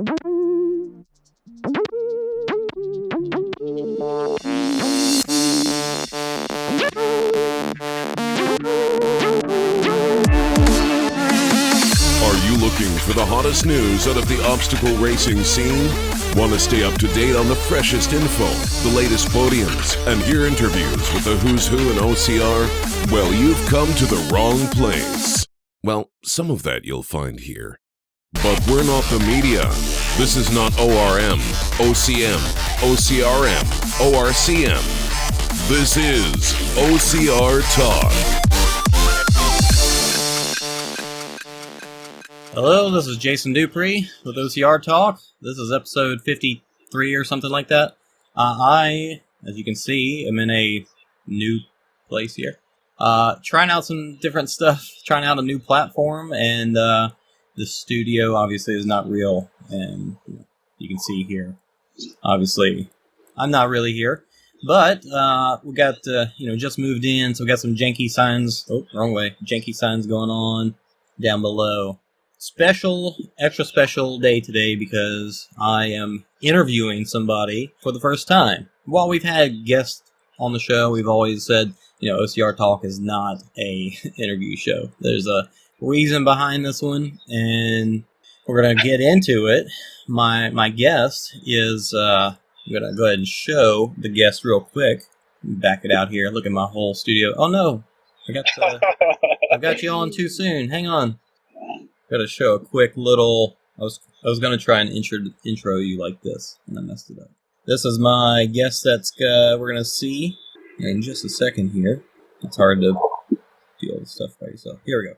Looking for the hottest news out of the obstacle racing scene? Want to stay up to date on the freshest info, the latest podiums, and hear interviews with the who's who in OCR? Well, you've come to the wrong place. Well, some of that you'll find here. But we're not the media. This is not ORM, OCM, OCRM, ORCM. This is OCR Talks. Hello, this is Jason Dupree with OCR Talk. This is episode 53 or something like that. I, as you can see, am in a new place here. Trying out some different stuff, trying out a new platform, and the studio obviously is not real. And you can see here, obviously, I'm not really here. But we got, just moved in, so we got some janky signs. Oh, wrong way. Janky signs going on down below. Extra special day today because I am interviewing somebody for the first time. While we've had guests on the show, we've always said, OCR Talk is not a interview show. There's a reason behind this one, and we're going to get into it. My guest is, I'm going to go ahead and show the guest real quick. Back it out here. Look at my whole studio. Oh no, I got you on too soon. Hang on. Got to show a quick little. I was going to try and intro you like this, and I messed it up. This is my guest that's we're going to see in just a second here. It's hard to do all this stuff by yourself. Here we go.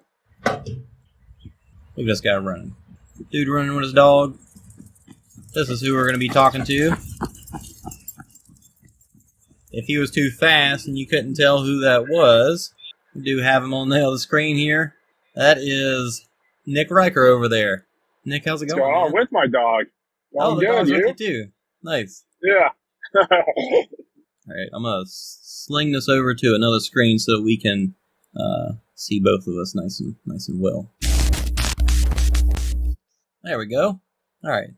Look at this guy running. Dude running with his dog. This is who we're going to be talking to. If he was too fast and you couldn't tell who that was, we do have him on the other screen here. That is Nick Ryker over there. Nick, how's it going? What's going on with my dog? Oh, the dog's with you too. Nice. Yeah. All right, I'm gonna sling this over to another screen so we can see both of us nice and well. There we go. All right,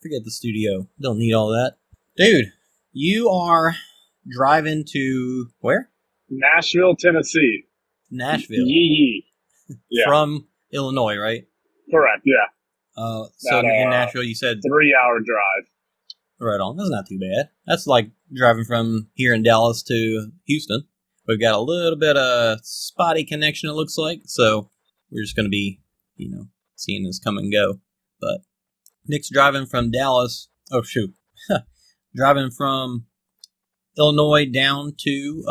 forget the studio. Don't need all that, dude. You are driving to where? Nashville, Tennessee. Nashville. Yee. Yeah. From Illinois, right? Correct, yeah. So in Nashville, you said 3-hour drive. Right on. That's not too bad. That's like driving from here in Dallas to Houston. We've got a little bit of spotty connection, it looks like. So we're just going to be, seeing this come and go. But Nick's driving from Dallas. Oh, shoot. Driving from Illinois down to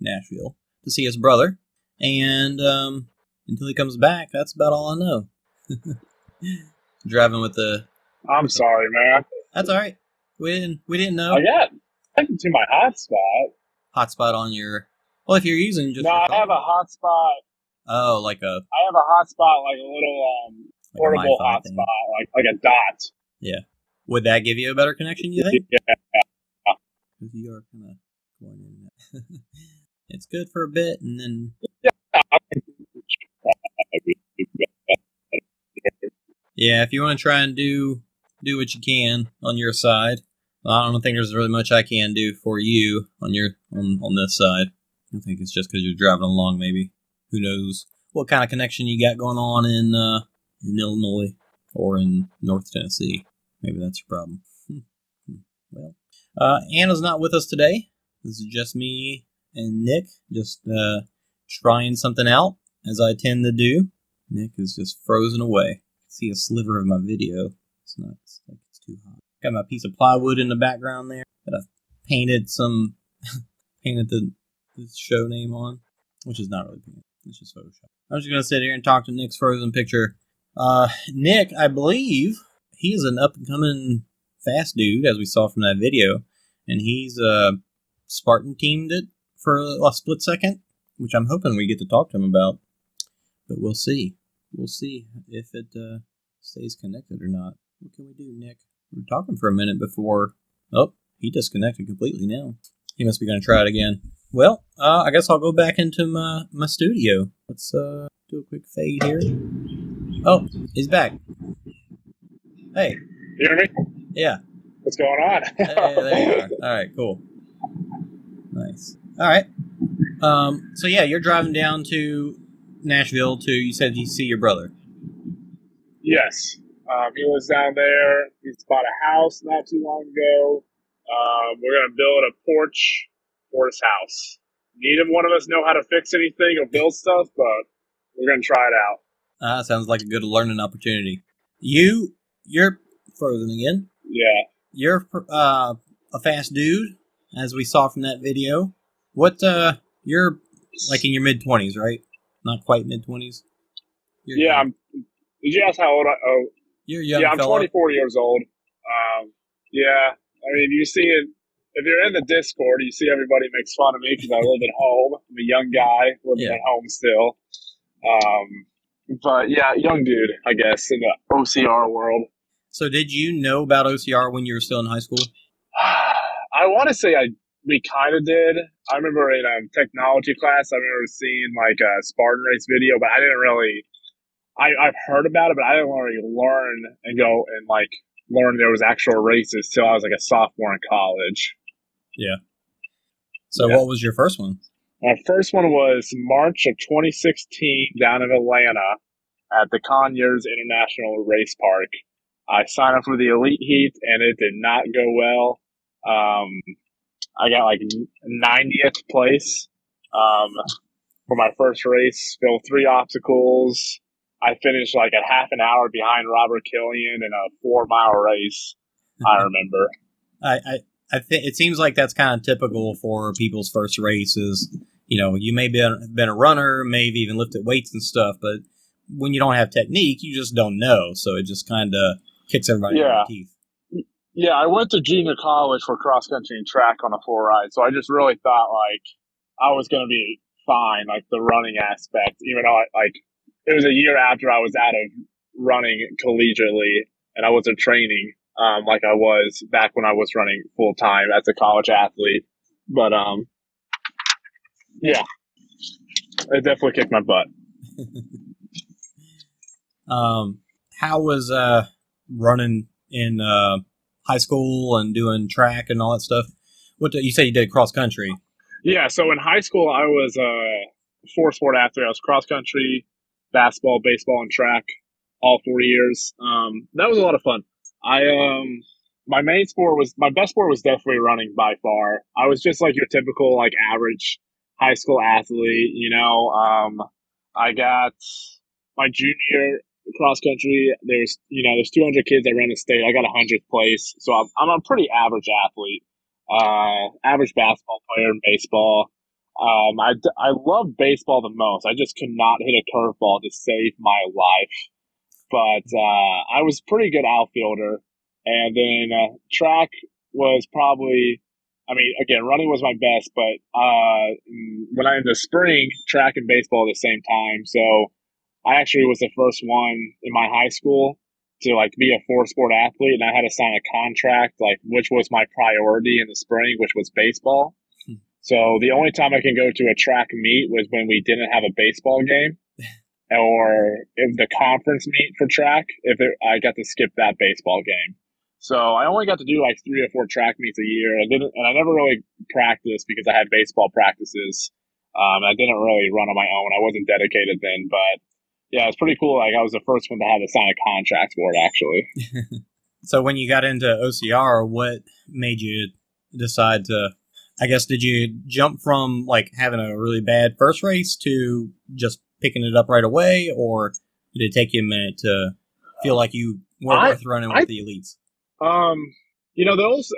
Nashville to see his brother. And until he comes back, that's about all I know. Driving with the... I'm sorry, man. That's all right. We didn't know. I got taken to my hotspot. Hotspot on your... Well, if you're using just... No, I have a hotspot. Oh, like a... I have a hotspot, like a little portable hotspot, like a dot. Yeah. Would that give you a better connection, you think? Yeah. Because you are kind of going in. It's good for a bit, and then... Yeah, if you want to try and do what you can on your side. I don't think there's really much I can do for you on this side. I think it's just because you're driving along, maybe. Who knows what kind of connection you got going on in Illinois or in North Tennessee. Maybe that's your problem. Well, Anna's not with us today. This is just me and Nick, just trying something out, as I tend to do. Nick is just frozen away. See a sliver of my video. It's too hot. Got my piece of plywood in the background there that I've painted the show name on, which is not really painted. It's just Photoshop. I'm just gonna sit here and talk to Nick's frozen picture. Nick, I believe he is an up and coming fast dude, as we saw from that video, and he's Spartan teamed it for a split second, which I'm hoping we get to talk to him about. But we'll see. We'll see if it stays connected or not. What can we do, Nick? We were talking for a minute before. Oh, he disconnected completely now. He must be going to try it again. Well, I guess I'll go back into my studio. Let's do a quick fade here. Oh, he's back. Hey. You hear me? Yeah. What's going on? Hey, there you are. All right, cool. Nice. All right. So yeah, you're driving down to Nashville you said you see your brother. Yes. He was down there. He's bought a house not too long ago. We're going to build a porch for his house. Neither one of us know how to fix anything or build stuff, but we're going to try it out. Sounds like a good learning opportunity. You're frozen again. Yeah. You're a fast dude, as we saw from that video. You're like in your mid-20s, right? Not quite mid-20s? Yeah. Did you ask how old you're a young Yeah, I'm fella. 24 years old. Yeah. I mean, you see it. If you're in the Discord, you see everybody makes fun of me because I live at home. I'm a young guy living at home still. But yeah, young dude, I guess, in the OCR world. So did you know about OCR when you were still in high school? I want to say we kind of did. I remember in technology class, I remember seeing like a Spartan race video, but I didn't really. I've heard about it, but I didn't really learn and go and like learn there was actual races till I was like a sophomore in college. Yeah. So what was your first one? My first one was March of 2016 down in Atlanta at the Conyers International Race Park. I signed up for the elite heat, and it did not go well. I got like 90th place for my first race. Filled 3 obstacles. I finished like a half an hour behind Robert Killian in a 4-mile race. I remember. I think it seems like that's kind of typical for people's first races. You know, you may be been a runner, maybe even lifted weights and stuff, but when you don't have technique, you just don't know. So it just kind of kicks everybody in the teeth. Yeah, I went to junior college for cross country and track on a full ride, so I just really thought like I was going to be fine, like the running aspect, even though it was a year after I was out of running collegiately and I wasn't training like I was back when I was running full time as a college athlete. But yeah, it definitely kicked my butt. How was running in high school and doing track and all that stuff? You said you did cross country. Yeah, so in high school I was a 4-sport athlete. I was cross country, basketball, baseball, and track all 4 years. That was a lot of fun. My best sport was definitely running by far. I was just like your typical like average high school athlete, you know. I got my junior cross country. There's 200 kids that ran the state. I got 100th place, so I'm a pretty average athlete. Average basketball player in baseball. I love baseball the most. I just could not hit a curveball to save my life. But I was a pretty good outfielder. And then track was probably, I mean, again, running was my best. But when I in the spring, track and baseball at the same time. So I actually was the first one in my high school to like be a 4-sport athlete, and I had to sign a contract, like which was my priority in the spring, which was baseball. So the only time I can go to a track meet was when we didn't have a baseball game, or if the conference meet for track. I got to skip that baseball game. So I only got to do like 3 or 4 track meets a year. And I never really practiced because I had baseball practices. I didn't really run on my own. I wasn't dedicated then, but yeah, it's pretty cool. Like I was the first one to have to sign a contract for it, actually. So when you got into OCR, what made you decide to, I guess, did you jump from like having a really bad first race to just picking it up right away, or did it take you a minute to feel like you were worth running with the elites? A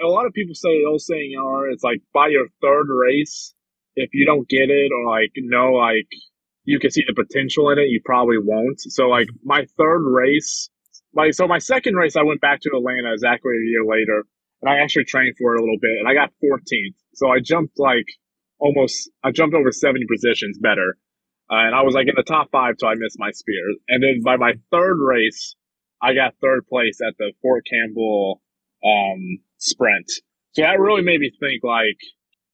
lot of people say the old saying, it's like by your 3rd race, if you don't get it or like know like you can see the potential in it, you probably won't. So like my 3rd race, my 2nd race, I went back to Atlanta exactly a year later, and I actually trained for it a little bit, and I got 14th. So I jumped over 70 positions better. And I was like in the top 5 till I missed my spear. And then by my 3rd race, I got 3rd place at the Fort Campbell sprint. So that really made me think like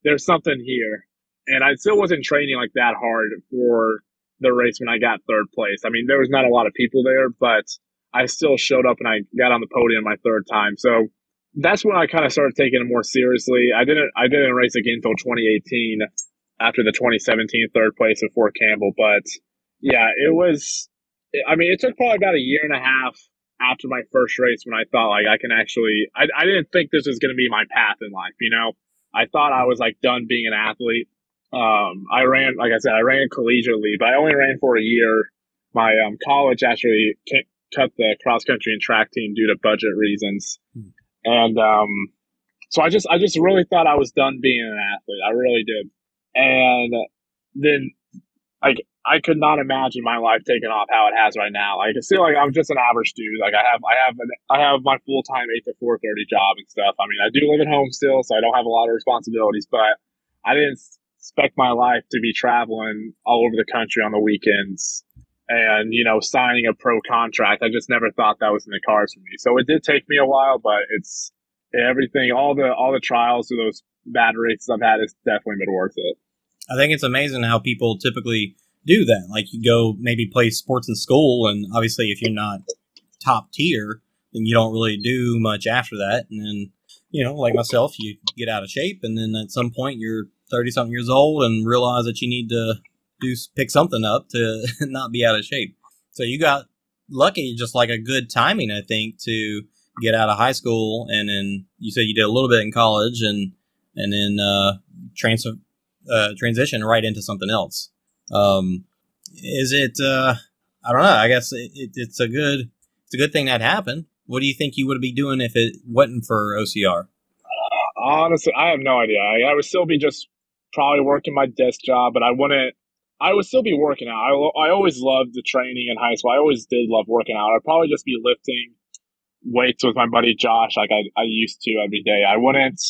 there's something here. And I still wasn't training like that hard for the race when I got 3rd place. I mean, there was not a lot of people there, but I still showed up and I got on the podium my third time. So that's when I kind of started taking it more seriously. I didn't race again until 2018 after the 2017 third place at Fort Campbell. But yeah, it took probably about a year and a half after my first race when I thought like I can actually, I didn't think this was going to be my path in life. I thought I was like done being an athlete. I ran, like I said, I ran collegiately, but I only ran for a year. My college actually cut the cross country and track team due to budget reasons. And so I just really thought I was done being an athlete. I really did. And then I could not imagine my life taking off how it has right now. Like I feel like I'm just an average dude. Like I have my full time 8 to 4:30 job and stuff. I mean, I do live at home still, so I don't have a lot of responsibilities. But I didn't expect my life to be traveling all over the country on the weekends and signing a pro contract. I just never thought that was in the cards for me. So it did take me a while, but it's everything. All the trials of those bad races I've had has definitely been worth it. I think it's amazing how people typically do that. Like you go maybe play sports in school, and obviously if you're not top tier, then you don't really do much after that. And then, like myself, you get out of shape, and then at some point you're 30-something years old and realize that you need to pick something up to not be out of shape. So you got lucky, just like a good timing, I think, to get out of high school, and then you said you did a little bit in college, and then transition right into something else. Is it? I don't know. I guess it's a good thing that happened. What do you think you would be doing if it wasn't for OCR? Honestly, I have no idea. I would still be just probably working my desk job, but I wouldn't. I would still be working out. I always loved the training in high school. I always did love working out. I'd probably just be lifting weights with my buddy Josh like I used to every day. I wouldn't.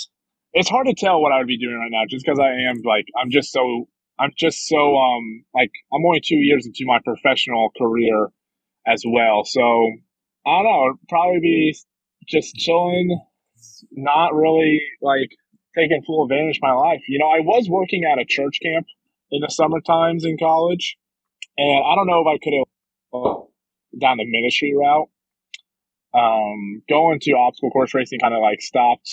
It's hard to tell what I would be doing right now just because I'm just so I'm only 2 years into my professional career as well. So I don't know, it'd probably be just chilling, not really like taking full advantage of my life. I was working at a church camp in the summer times in college, and I don't know if I could have down the ministry route. Going to obstacle course racing kind of like stopped.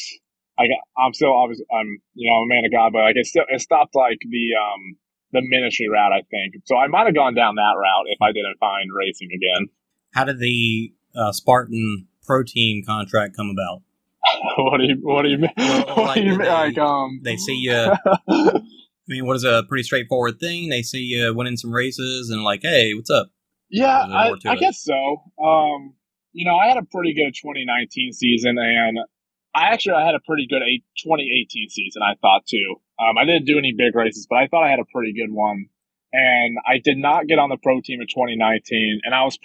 I'm still obviously I'm a man of God, but like it stopped like the ministry route, I think. So I might have gone down that route if I didn't find racing again. How did the Spartan Pro Team contract come about? What do you mean? They see you. I mean, what is a pretty straightforward thing? They see you winning some races and like, hey, what's up? Yeah, I guess so. I had a pretty good 2019 season, and I had a pretty good 2018 season, I thought, too. I didn't do any big races, but I thought I had a pretty good one. And I did not get on the pro team in 2019, and I was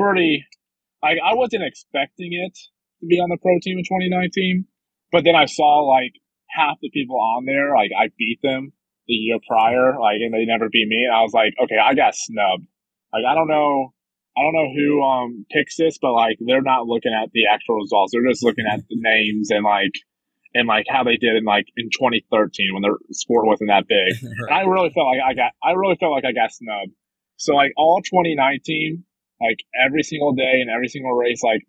I wasn't expecting it to be on the pro team in 2019, but then I saw, like, half the people on there, like, I beat them the year prior, like, and they never beat me, and I was like, okay, I got snubbed. Like, I don't know who picks this, but like they're not looking at the actual results. They're just looking at the names and how they did in 2013 when the sport wasn't that big. And I really felt like I got snubbed. So like all 2019, like every single day and every single race, like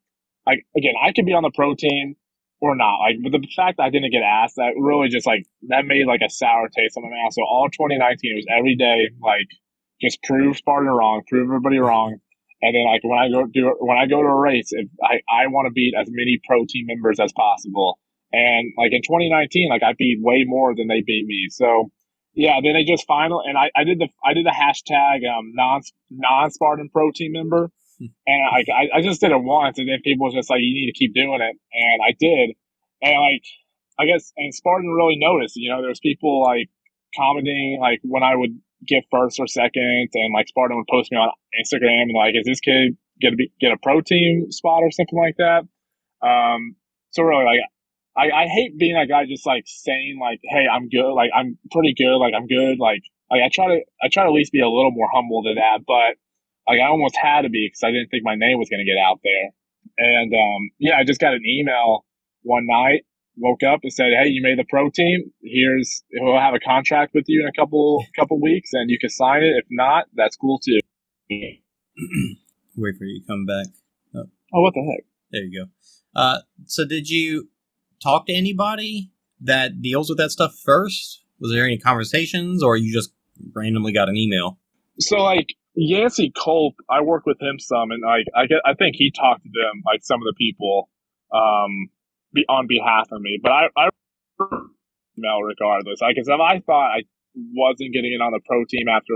again, I could be on the pro team or not. Like, but the fact that I didn't get asked, that really just like that made like a sour taste in my mouth. So all 2019 it was every day, like just prove Spartan wrong, prove everybody wrong. And then, like, when I go to a race, I want to beat as many pro team members as possible. And like in 2019, like I beat way more than they beat me. So yeah, then they just and I did the hashtag non Spartan Pro Team member, and I just did it once, and then people was just like, you need to keep doing it, and I did, and like I guess and Spartan really noticed. There's people like commenting like when I would get first or second, and like Spartan would post me on Instagram and like, is this kid gonna get a pro team spot or something like that? So really, like, I hate being that guy just like saying like, hey, I'm good, like I'm pretty good, like I'm good, like I try to at least be a little more humble than that, but like I almost had to be because I didn't think my name was gonna get out there, and I just got an email one night. Woke up and said, hey, you made the pro team. We'll have a contract with you in a couple weeks and you can sign it. If not, that's cool too. Wait for you to come back. Oh, Oh, what the heck? There you go. So did you talk to anybody that deals with that stuff first? Was there any conversations, or you just randomly got an email? So like Yancey Culp, I work with him some, and I think he talked to them, like some of the people, on behalf of me. But I email regardless. Like, 'cause if I thought I wasn't getting it on the pro team after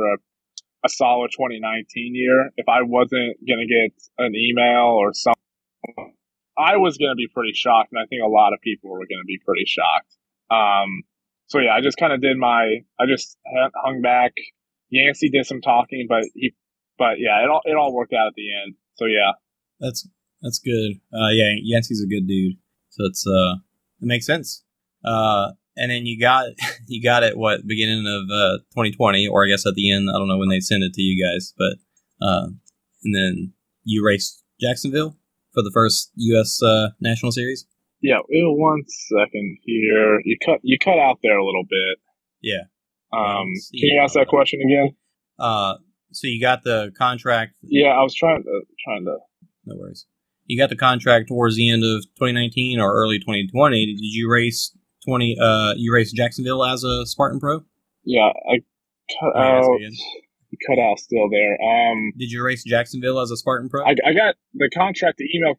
a solid 2019 year, if I wasn't gonna get an email or something, I was gonna be pretty shocked, and I think a lot of people were gonna be pretty shocked. So yeah, I just kind of I just hung back. Yancey did some talking, but yeah, it all worked out at the end. So yeah, That's good. Yeah, Yancey's a good dude, so it makes sense. And then you got it what, beginning of 2020, or I guess at the end. I don't know when they send it to you guys, but and then you raced Jacksonville for the first U.S. National Series. yeah. 1 second here. You cut out there a little bit. Yeah. Can you ask that question again? So you got the contract. Yeah, I was trying to. No worries. You got the contract towards the end of 2019 or early 2020. Did you race you raced Jacksonville as a Spartan Pro? Yeah, I cut out. You cut out still there. Did you race Jacksonville as a Spartan Pro? I got the contract, the email.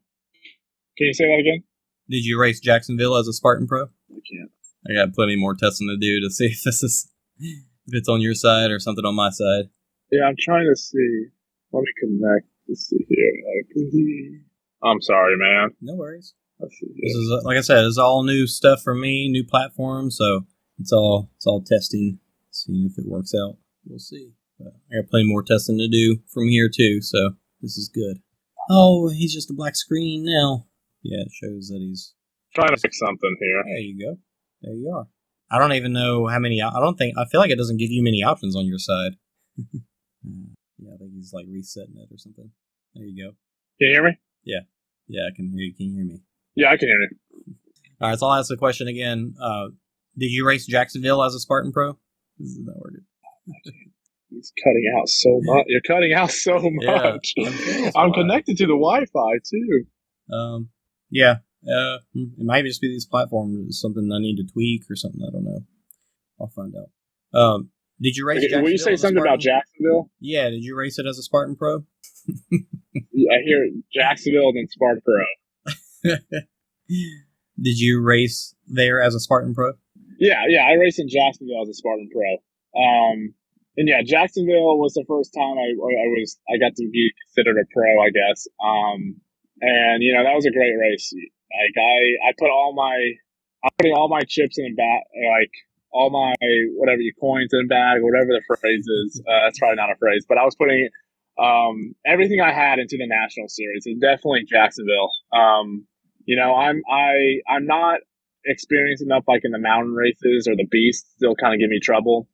Can you say that again? Did you race Jacksonville as a Spartan Pro? I can't. I got plenty more testing to do to see if if it's on your side or something on my side. Yeah, I'm trying to see. Let me connect. Let's see here. I'm sorry, man. No worries. Let's see here. This is, like I said, it's all new stuff for me, new platform, so it's all testing, seeing if it works out. We'll see. But I got plenty more testing to do from here too, so this is good. Oh, he's just a black screen now. Yeah, it shows that he's Trying to fix something here. There you go. There you are. I don't even know how many. I feel like it doesn't give you many options on your side. Yeah, I think he's like resetting it or something. There you go. Can you hear me? Yeah, I can hear you. Can you hear me? Yeah, I can hear you. All right, so I'll ask the question again. Did you race Jacksonville as a Spartan Pro? This is not working. He's cutting out so much. You're cutting out so much. Yeah, I'm connected to the Wi-Fi too. Yeah. It might just be these platforms, something I need to tweak or something. I don't know. I'll find out. Did you race Jacksonville? Will you say something about Jacksonville? Yeah, did you race it as a Spartan Pro? Yeah, I hear Jacksonville and then Spartan Pro. Did you race there as a Spartan Pro? Yeah, I raced in Jacksonville as a Spartan Pro. And yeah, Jacksonville was the first time I got to be considered a pro, I guess. And that was a great race. Like I'm putting all my chips in the bag, like all my whatever coins in the bag, whatever the phrase is. That's probably not a phrase, but I was putting everything I had into the national series, and definitely Jacksonville. I'm not experienced enough like in the mountain races or the beasts still kind of give me trouble.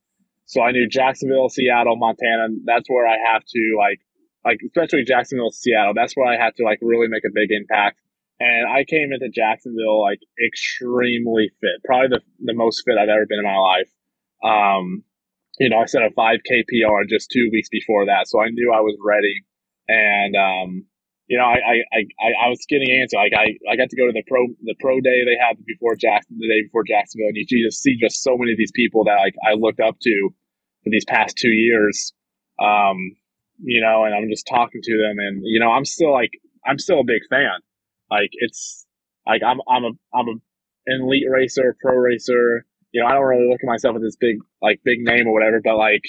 So I knew Jacksonville, Seattle, Montana. That's where I have to like especially Jacksonville, Seattle. That's where I had to like really make a big impact. And I came into Jacksonville like extremely fit, probably the most fit I've ever been in my life. I set a 5K PR just 2 weeks before that, so I knew I was ready. And I was getting into like I got to go to the pro day they had the day before Jacksonville, and you just see just so many of these people that like I looked up to for these past 2 years. And I'm just talking to them, and I'm still a big fan. Like it's like I'm an elite racer, pro racer. I don't really look at myself as this big name or whatever, but like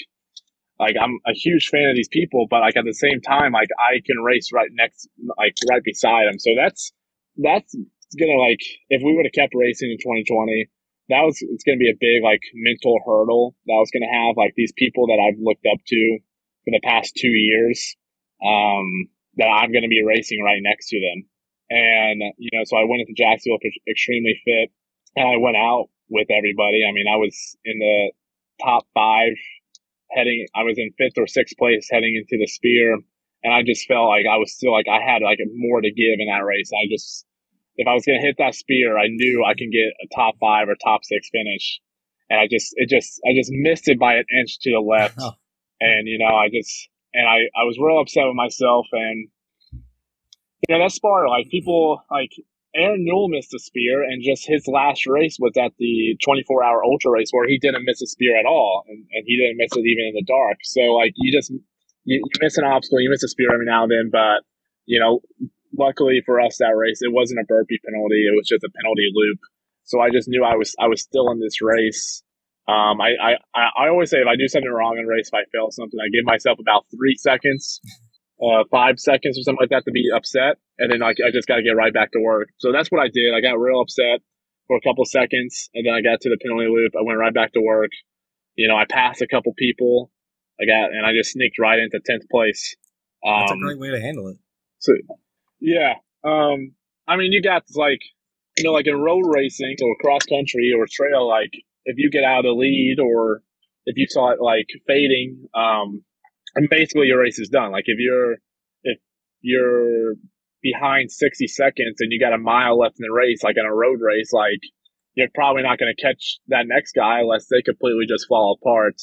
I'm a huge fan of these people, but like at the same time, like I can race right beside them. So that's gonna like, if we would have kept racing in 2020, it's gonna be a big like mental hurdle that I was gonna have, like these people that I've looked up to for the past 2 years, that I'm gonna be racing right next to them. And so I went into Jacksonville extremely fit, and I went out with everybody. I mean, I was in the top 5 I was in 5th or 6th place heading into the Spear, and I just felt like I was still like I had like more to give in that race. If I was going to hit that Spear, I knew I can get a top 5 or top 6 finish, and I just missed it by an inch to the left. Oh. And I was real upset with myself, and That's Spartan. Like people, like Aaron Newell missed a spear, and just his last race was at the 24-hour ultra race where he didn't miss a spear at all, and he didn't miss it even in the dark. So like you miss an obstacle, you miss a spear every now and then, but luckily for us that race, it wasn't a burpee penalty; it was just a penalty loop. So I just knew I was still in this race. I always say if I do something wrong in a race, if I fail something, I give myself about 3 seconds. 5 seconds or something like that to be upset, and then I just got to get right back to work. So that's what I did. I got real upset for a couple seconds, and then I got to the penalty loop. I went right back to work. I passed a couple people. I just sneaked right into 10th place. That's a great way to handle it. So yeah, you got like in road racing or cross country or trail, like if you get out of the lead or if you saw it like fading, and basically your race is done. Like if you're behind 60 seconds and you got a mile left in the race, like in a road race, like you're probably not going to catch that next guy unless they completely just fall apart.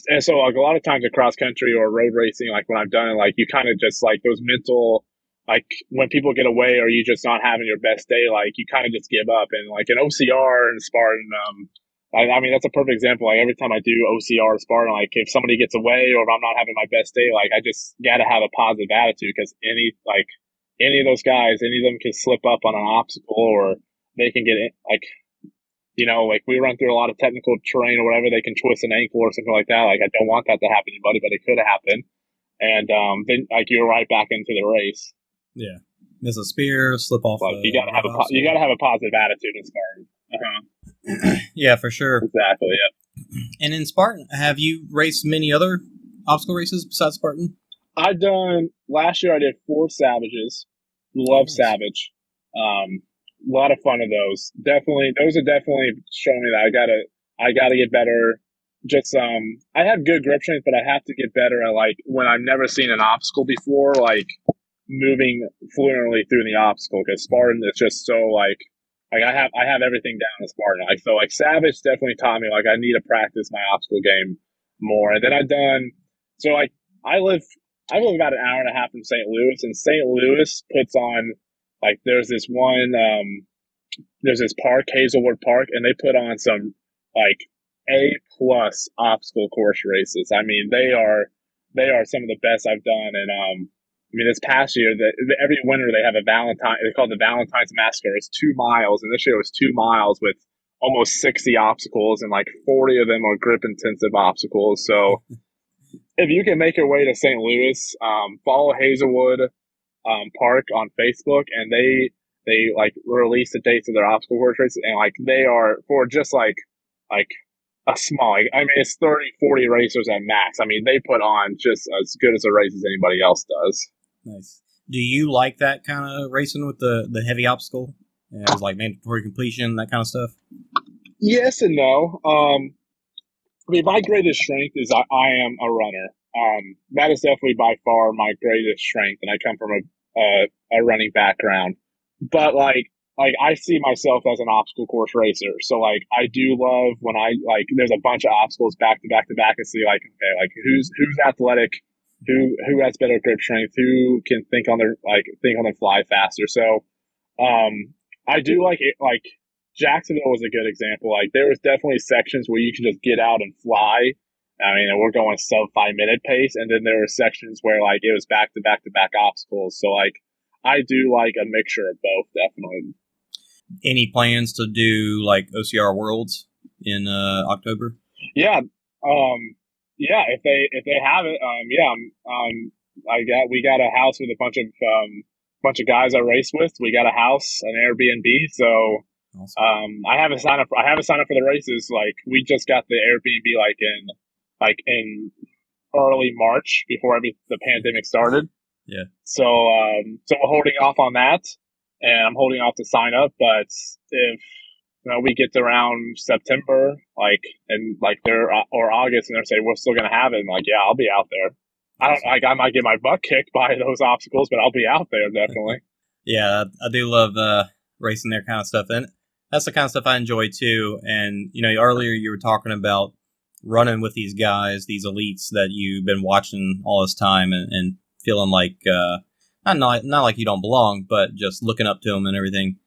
And so like a lot of times in cross country or road racing, like when I've done it, like you kind of just like those mental, like when people get away or you just not having your best day, like you kind of just give up. And like in OCR and Spartan, that's a perfect example. Like every time I do OCR or Spartan, like if somebody gets away or if I'm not having my best day, like I just got to have a positive attitude because any of those guys, any of them can slip up on an obstacle or they can get in, like we run through a lot of technical terrain or whatever, they can twist an ankle or something like that. Like I don't want that to happen to anybody, but it could happen. And then like you're right back into the race. Yeah. Miss a spear, slip off. Like you gotta have a positive attitude in Spartan. Yeah, for sure. Exactly. Yeah. And in Spartan, have you raced many other obstacle races besides Spartan? Last year I did 4 Savages. Love nice. Savage. A lot of fun of those. Those are definitely showing me that I gotta get better. Just I have good grip strength, but I have to get better at like when I've never seen an obstacle before, like moving fluently through the obstacle. Because Spartan is just so like I have everything down in Spartan. Like so, like Savage definitely taught me like I need to practice my obstacle game more. And then I live about an hour and a half from St. Louis, and St. Louis puts on like there's this park, Hazelwood Park, and they put on some like A+ obstacle course races. I mean, they are some of the best I've done. And this past year, every winter they have they call it the Valentine's Massacre. It's 2 miles, and this year it was 2 miles with almost 60 obstacles, and like 40 of them are grip intensive obstacles. So if you can make your way to St. Louis, follow Hazelwood Park on Facebook, and they like release the dates of their obstacle course races, and like they are for just like a small, it's 30, 40 racers at max. I mean, they put on just as good as a race as anybody else does. Nice. Do you like that kind of racing with the heavy obstacle? It was like mandatory completion, that kind of stuff? Yes and no. My greatest strength is I am a runner. That is definitely by far my greatest strength, and I come from a running background. But like I see myself as an obstacle course racer. So like I do love when there's a bunch of obstacles back to back to back and see like, okay, like who's athletic, who has better grip strength, who can think on their fly faster. So I do like it. Like Jacksonville was a good example. Like there was definitely sections where you can just get out and fly. And we're going sub 5 minute pace, and then there were sections where like it was back to back to back obstacles. So like I do like a mixture of both, definitely. Any plans to do like OCR Worlds in October? Yeah. If they have it, we got a house with a bunch of guys I race with. We got a house, an Airbnb. So awesome. I haven't signed up for the races. Like we just got the Airbnb in early March before the pandemic started. Yeah. So we're holding off on that, and I'm holding off to sign up. But if we get to around September, or August, and they're saying we're still gonna have it, and yeah, I'll be out there. I might get my butt kicked by those obstacles, but I'll be out there definitely. Yeah, I do love racing their kind of stuff, and that's the kind of stuff I enjoy too. And earlier you were talking about running with these guys, these elites that you've been watching all this time, and feeling like not like you don't belong, but just looking up to them and everything.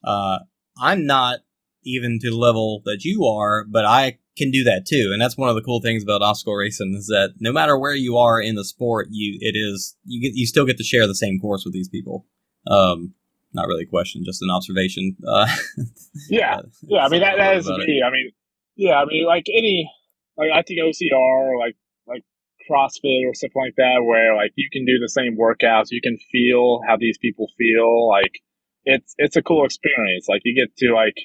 I'm not even to the level that you are, but I can do that too. And that's one of the cool things about obstacle racing is that no matter where you are in the sport, you still get to share the same course with these people. Not really a question, just an observation. Yeah. I mean, that is me. I mean, yeah, I mean, like I think OCR, like CrossFit or something like that, where like you can do the same workouts, you can feel how these people feel. Like it's a cool experience. Like you get to like,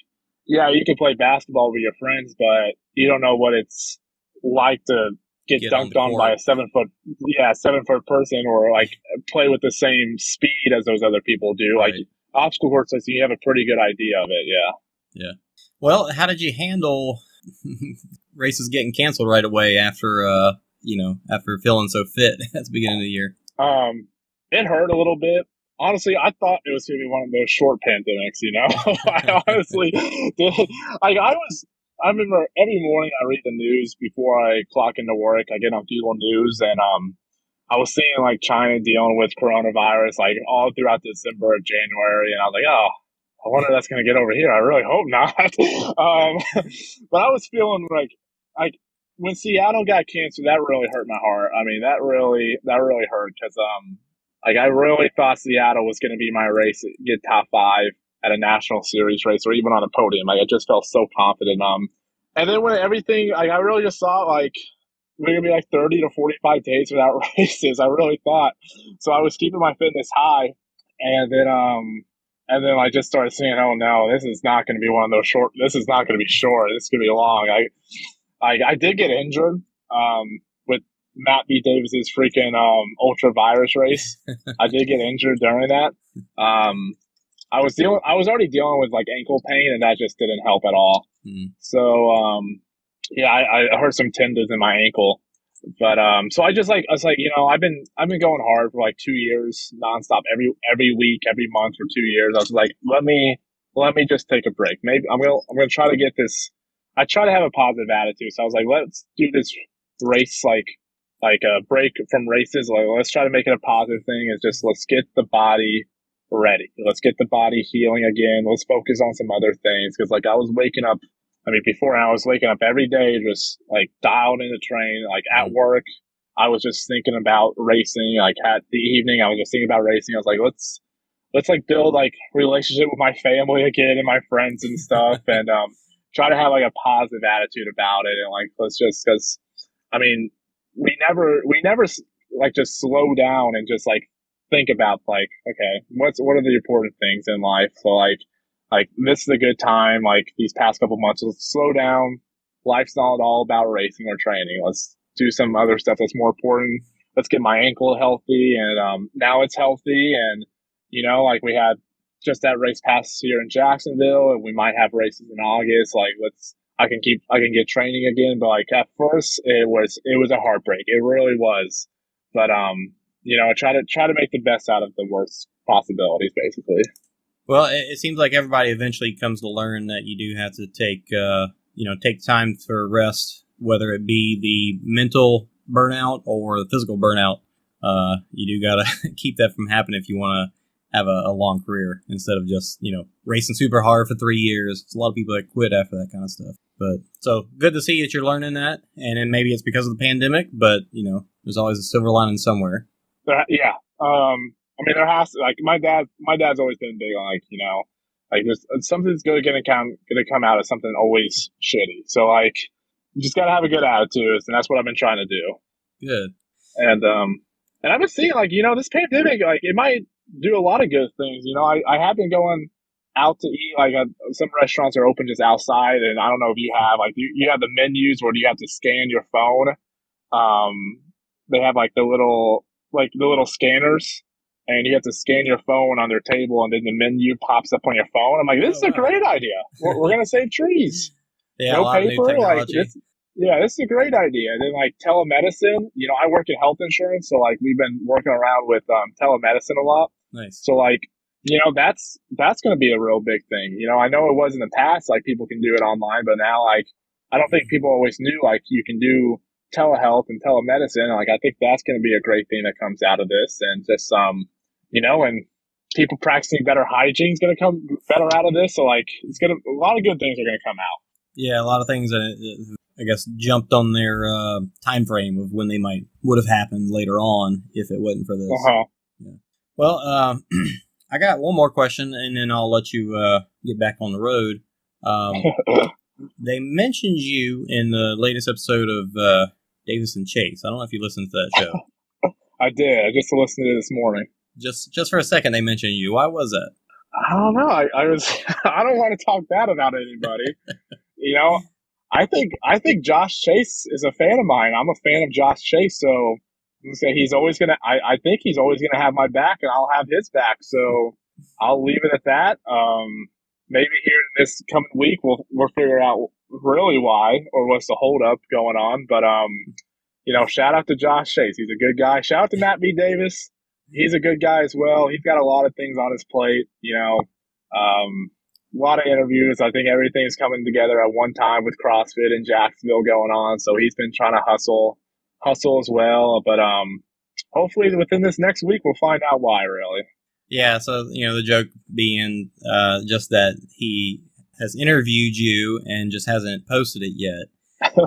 yeah, you can play basketball with your friends, but you don't know what it's like to get dunked on by a 7 foot person, or like play with the same speed as those other people do. Right. Like obstacle courses, you have a pretty good idea of it. Yeah. Yeah. Well, how did you handle races getting canceled right away after after feeling so fit at the beginning of the year? It hurt a little bit. Honestly, I thought it was going to be one of those short pandemics, I honestly did. Like, I remember every morning I read the news before I clock into work. I get on Google News, and I was seeing like China dealing with coronavirus like all throughout December and January, and I was like, oh, I wonder if that's going to get over here. I really hope not. But I was feeling like when Seattle got canceled, that really hurt my heart. I mean, that really hurt because like I really thought Seattle was going to be my race, get top 5 at a national series race or even on a podium. Like I just felt so confident. And then when everything, like I really just thought like we're gonna be like 30 to 45 days without races. I really thought so. I was keeping my fitness high, and then I just started saying, "Oh no, this is not going to be one of those short. This is not going to be short. This is going to be long." I did get injured with Matt B. Davis's freaking ultra virus race. I did get injured during that. I was already dealing with like ankle pain, and that just didn't help at all. So yeah, I hurt some tendons in my ankle, but so I was like, I've been going hard for like 2 years nonstop, every week, every month for 2 years. I was like, let me just take a break. Maybe I'm gonna try to get this. I try to have a positive attitude, so I was like, let's do this race like a break from races. Like let's try to make it a positive thing. It's just let's get the body ready. Let's get the body healing again. Let's focus on some other things because like I was waking up. I mean, before I was waking up every day, just like dialed in the train, like at work, I was just thinking about racing. Like at the evening, I was just thinking about racing. I was like, let's like build like relationship with my family again and my friends and stuff, and try to have like a positive attitude about it. And like, let's just, cause I mean, we never like just slow down and just like think about like, okay, what are the important things in life? So like this is a good time. Like these past couple months, let's slow down. Life's not all about racing or training. Let's do some other stuff that's more important. Let's get my ankle healthy, and now it's healthy. And like we had just that race pass here in Jacksonville, and we might have races in August. Like I can get training again. But like at first, it was a heartbreak. It really was. But try to make the best out of the worst possibilities, basically. Well, it seems like everybody eventually comes to learn that you do have to take time for rest, whether it be the mental burnout or the physical burnout. You do got to keep that from happening if you want to have a long career instead of just, racing super hard for 3 years. There's a lot of people that quit after that kind of stuff. But so good to see that you're learning that. And then maybe it's because of the pandemic, but, there's always a silver lining somewhere. Yeah. I mean, there has to, like my dad's always been big on like just something's gonna come out of something always shitty. So like, you just gotta have a good attitude, and that's what I've been trying to do. Good. And I've been seeing like this pandemic, like it might do a lot of good things. I have been going out to eat. Like some restaurants are open just outside, and I don't know if you have like you have the menus where you have to scan your phone. They have like the little scanners. And you have to scan your phone on their table, and then the menu pops up on your phone. I'm like, this is a great idea. We're going to save trees. Yeah, no paper. Like this is a great idea. And then like telemedicine. I work in health insurance, so like we've been working around with telemedicine a lot. Nice. So like that's going to be a real big thing. I know it was in the past, like people can do it online, but now like I don't think people always knew like you can do telehealth and telemedicine. Like I think that's going to be a great thing that comes out of this, and just and people practicing better hygiene is going to come better out of this. So like, a lot of good things are going to come out. Yeah, a lot of things that I guess jumped on their time frame of when they would have happened later on if it wasn't for this. Yeah. Well, I got one more question, and then I'll let you get back on the road. They mentioned you in the latest episode of Davis and Chase. I don't know if you listened to that show. I did. I just listened to it this morning. Just for a second, they mentioned you. Why was that? I don't know. I was. I don't want to talk bad about anybody. I think Josh Chase is a fan of mine. I'm a fan of Josh Chase, so I'm gonna say he's always gonna. I think he's always gonna have my back, and I'll have his back. So I'll leave it at that. Maybe here in this coming week we'll figure out really why or what's the holdup going on. But shout out to Josh Chase. He's a good guy. Shout out to Matt B. Davis. He's a good guy as well. He's got a lot of things on his plate. A lot of interviews. I think everything's coming together at one time with CrossFit in Jacksonville going on. So he's been trying to hustle as well. But hopefully within this next week, we'll find out why, really. Yeah. So, the joke being just that he has interviewed you and just hasn't posted it yet.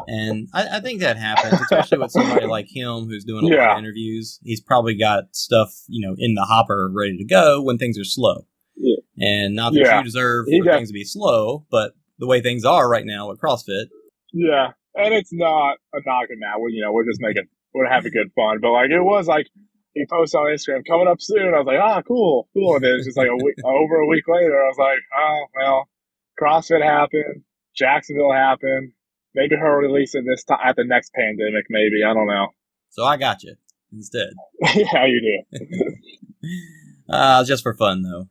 And I think that happens, especially with somebody like him who's doing a lot of interviews. He's probably got stuff, in the hopper ready to go when things are slow. Yeah. And not that you deserve for things to be slow, but the way things are right now with CrossFit. Yeah, and it's not a knock on that. We're having good fun. But like, it was like he posted on Instagram coming up soon. I was like, cool. And then it's just like over a week later, I was like, oh well, CrossFit happened, Jacksonville happened. Maybe he'll release it this time at the next pandemic. Maybe, I don't know. So I got you instead. Yeah, you do. Just for fun, though.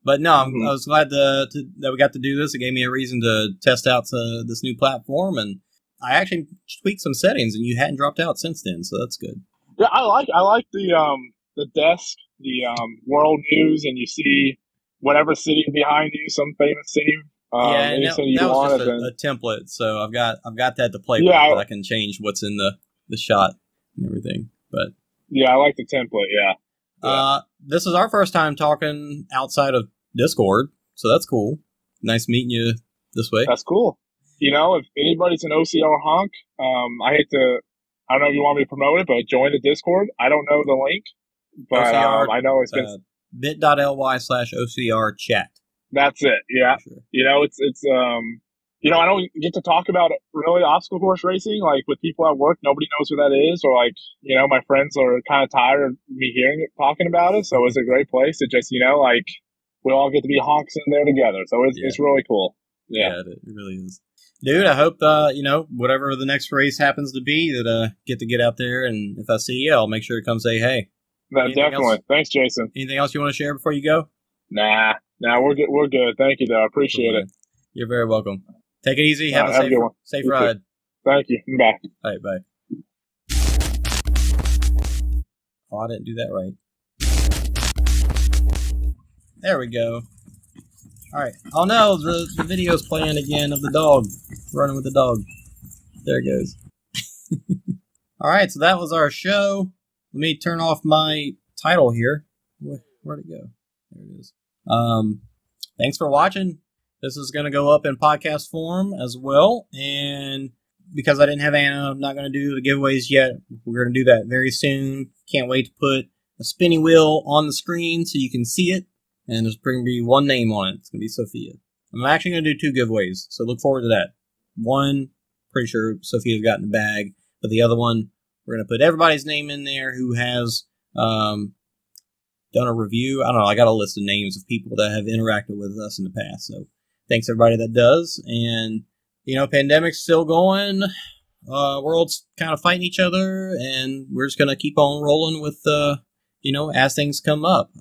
But no, I was glad that we got to do this. It gave me a reason to test out this new platform, and I actually tweaked some settings, and you hadn't dropped out since then, so that's good. Yeah, I like the desk, the world news, and you see whatever city behind you, some famous city. That was just a template, so I've got that to play with. I can change what's in the shot and everything. But yeah, I like the template. Yeah. This is our first time talking outside of Discord, so that's cool. Nice meeting you this way. That's cool. If anybody's an OCR honk, I don't know if you want me to promote it, but join the Discord. I don't know the link, but OCR, I know it's been bit.ly/OCR chat. That's it. Yeah. Sure. It's I don't get to talk about really obstacle course racing, like with people at work. Nobody knows who that is, or like, my friends are kind of tired of me talking about it. So it's a great place to just, like we all get to be honks in there together. So it's really cool. Yeah, it really is. Dude, I hope, whatever the next race happens to be, that get out there. And if I see you, I'll make sure to come say, hey. Definitely. Else? Thanks, Jason. Anything else you want to share before you go? Nah, we're good. We're good. Thank you, though. I appreciate it. You're very welcome. Take it easy. Have a safe ride. Thank you. Bye. All right, bye. Oh, I didn't do that right. There we go. All right. Oh, no, the video's playing again of the dog. Running with the dog. There it goes. All right, so that was our show. Let me turn off my title here. Where'd it go? There it is. Thanks for watching. This is going to go up in podcast form as well. And because I didn't have Anna, I'm not going to do the giveaways yet. We're going to do that very soon. Can't wait to put a spinning wheel on the screen so you can see it. And there's going to be one name on it. It's going to be Sophia. I'm actually going to do 2 giveaways, so look forward to that. One, pretty sure Sophia's got in the bag. But the other one, we're going to put everybody's name in there who has done a review. I don't know. I got a list of names of people that have interacted with us in the past. So thanks everybody that does. And, pandemic's still going. World's kind of fighting each other. And we're just going to keep on rolling with, as things come up.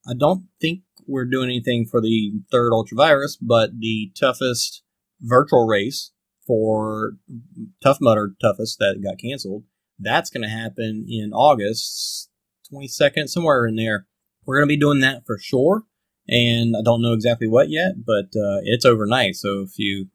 I don't think we're doing anything for the 3rd Ultravirus, but the toughest virtual race for Tough Mudder Toughest that got canceled, that's going to happen in August 22nd, somewhere in there. We're going to be doing that for sure, and I don't know exactly what yet, but it's overnight, so if you,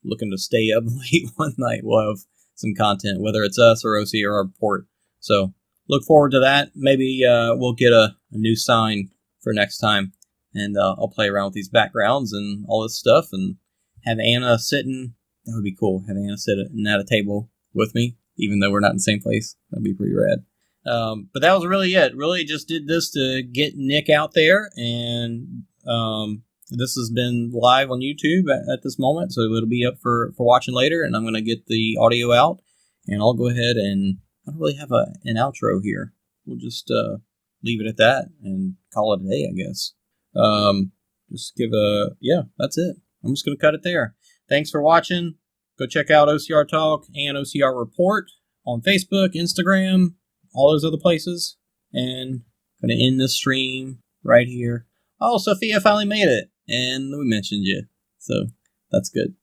looking to stay up late one night, we'll have some content, whether it's us or OCR Report. So look forward to that. Maybe we'll get a new sign for next time, and I'll play around with these backgrounds and all this stuff, and have Anna sitting. That would be cool. Have Anna sitting at a table with me, even though we're not in the same place. That'd be pretty rad. But that was really it. Really just did this to get Nick out there, and this has been live on YouTube at this moment, so it'll be up for watching later, and I'm going to get the audio out, and I'll go ahead and I don't really have an outro here. We'll just leave it at that and call it a day, I guess. Just give that's it. I'm just going to cut it there. Thanks for watching. Go check out OCR Talk and OCR Report on Facebook, Instagram, all those other places. And I'm going to end this stream right here. Oh, Sophia finally made it. And we mentioned you. So that's good.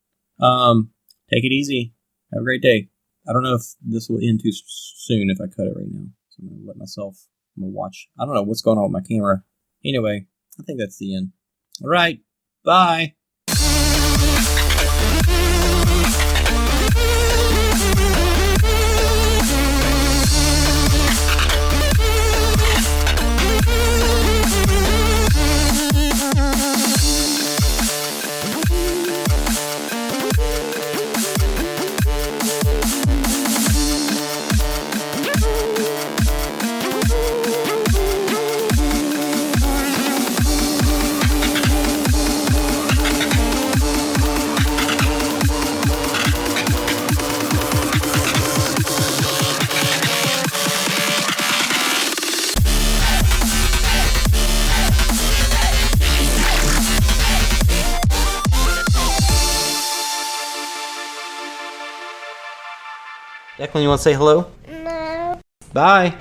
Take it easy. Have a great day. I don't know if this will end too soon if I cut it right now. So I'm going to I'm going to watch. I don't know what's going on with my camera. Anyway, I think that's the end. All right. Bye. Declan, you want to say hello? No. Bye.